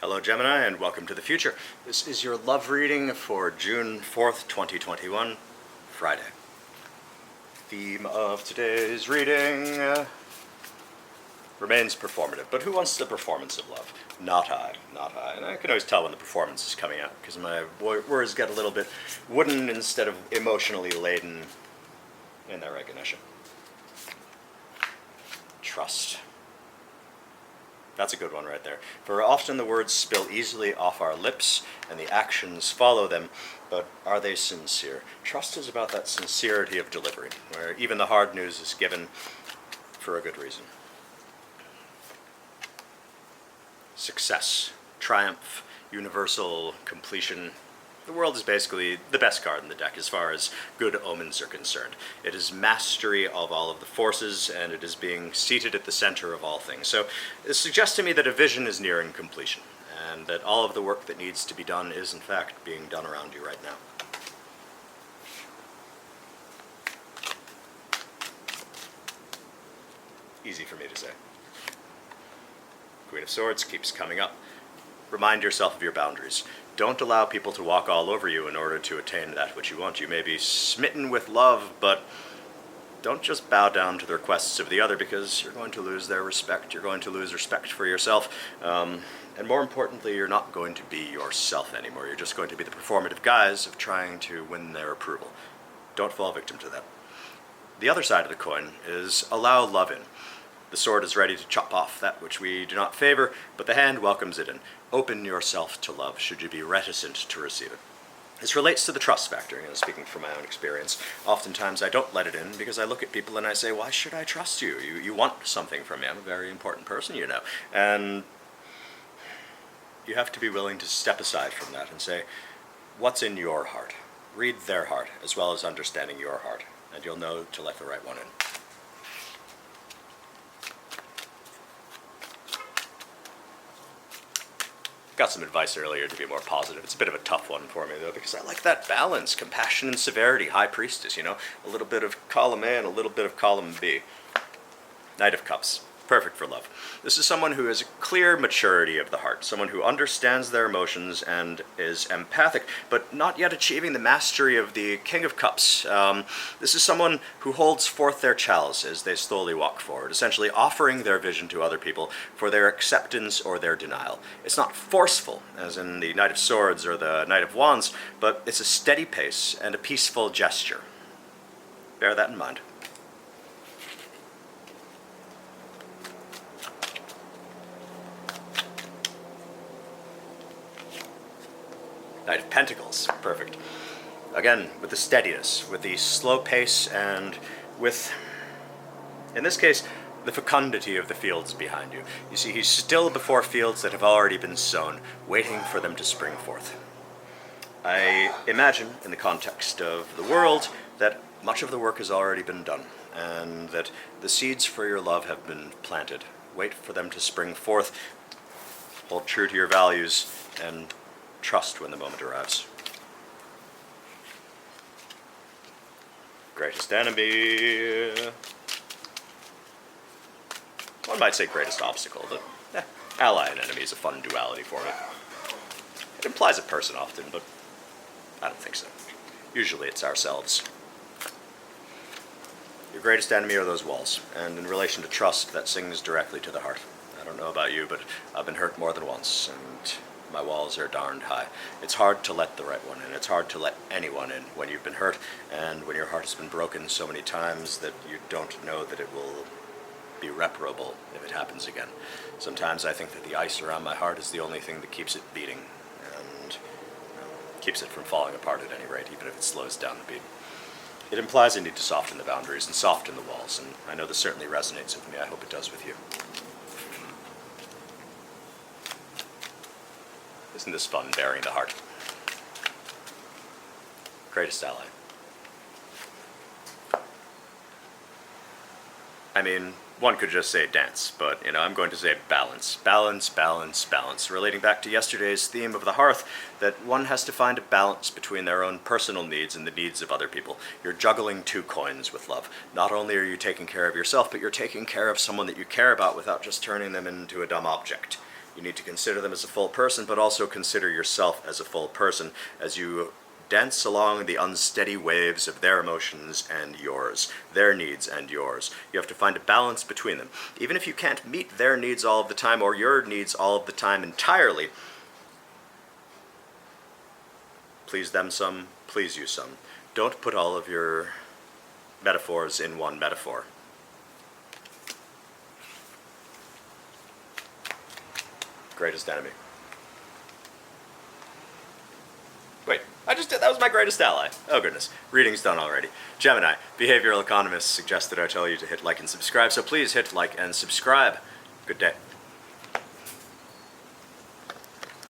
Hello Gemini and welcome to the future. This is your love reading for June 4th, 2021, Friday. Theme of today's reading remains performative, but who wants the performance of love? Not I, not I. And I can always tell when the performance is coming out because my words get a little bit wooden instead of emotionally laden in their recognition. Trust. That's a good one right there. For often the words spill easily off our lips and the actions follow them, but are they sincere? Trust is about that sincerity of delivery, where even the hard news is given for a good reason. Success, triumph, universal completion. The world is basically the best card in the deck as far as good omens are concerned. It is mastery of all of the forces, and it is being seated at the center of all things. So it suggests to me that a vision is nearing completion, and that all of the work that needs to be done is in fact being done around you right now. Easy for me to say. Queen of Swords keeps coming up. Remind yourself of your boundaries. Don't allow people to walk all over you in order to attain that which you want. You may be smitten with love, but don't just bow down to the requests of the other because you're going to lose their respect. You're going to lose respect for yourself. And more importantly, you're not going to be yourself anymore. You're just going to be the performative guise of trying to win their approval. Don't fall victim to that. The other side of the coin is allow love in. The sword is ready to chop off that which we do not favor, but the hand welcomes it in. Open yourself to love, should you be reticent to receive it. This relates to the trust factor, speaking from my own experience. Oftentimes I don't let it in because I look at people and I say, why should I trust you? You want something from me. I'm a very important person, you know. And you have to be willing to step aside from that and say, what's in your heart? Read their heart, as well as understanding your heart, and you'll know to let the right one in. Got some advice earlier to be more positive. It's a bit of a tough one for me, though, because I like that balance, compassion and severity, High Priestess, a little bit of column A and a little bit of column B. Knight of Cups, perfect for love. This is someone who has a clear maturity of the heart, someone who understands their emotions and is empathic, but not yet achieving the mastery of the King of Cups. This is someone who holds forth their chalice as they slowly walk forward, essentially offering their vision to other people for their acceptance or their denial. It's not forceful, as in the Knight of Swords or the Knight of Wands, but it's a steady pace and a peaceful gesture. Bear that in mind. Knight of Pentacles, perfect. Again, with the steadiness, with the slow pace, and with, in this case, the fecundity of the fields behind you. You see, he's still before fields that have already been sown, waiting for them to spring forth. I imagine, in the context of the world, that much of the work has already been done, and that the seeds for your love have been planted. Wait for them to spring forth, hold true to your values, and trust when the moment arrives. Greatest enemy. One might say greatest obstacle, but ally and enemy is a fun duality for me. It implies a person often, but I don't think so. Usually it's ourselves. Your greatest enemy are those walls, and in relation to trust, that sings directly to the heart. I don't know about you, but I've been hurt more than once, and my walls are darned high. It's hard to let the right one in. It's hard to let anyone in when you've been hurt and when your heart has been broken so many times that you don't know that it will be reparable if it happens again. Sometimes I think that the ice around my heart is the only thing that keeps it beating and keeps it from falling apart at any rate, even if it slows down the beat. It implies I need to soften the boundaries and soften the walls, and I know this certainly resonates with me. I hope it does with you. Isn't this fun, bearing the heart? Greatest ally. I mean, one could just say dance, but, I'm going to say balance. Balance, balance, balance. Relating back to yesterday's theme of the hearth, that one has to find a balance between their own personal needs and the needs of other people. You're juggling two coins with love. Not only are you taking care of yourself, but you're taking care of someone that you care about without just turning them into a dumb object. You need to consider them as a full person, but also consider yourself as a full person as you dance along the unsteady waves of their emotions and yours, their needs and yours. You have to find a balance between them. Even if you can't meet their needs all of the time or your needs all of the time entirely, please them some, please you some. Don't put all of your metaphors in one metaphor. Greatest enemy. Wait, I just did, that was my greatest ally. Oh goodness, reading's done already. Gemini, behavioral economists suggest that I tell you to hit like and subscribe, so please hit like and subscribe. Good day.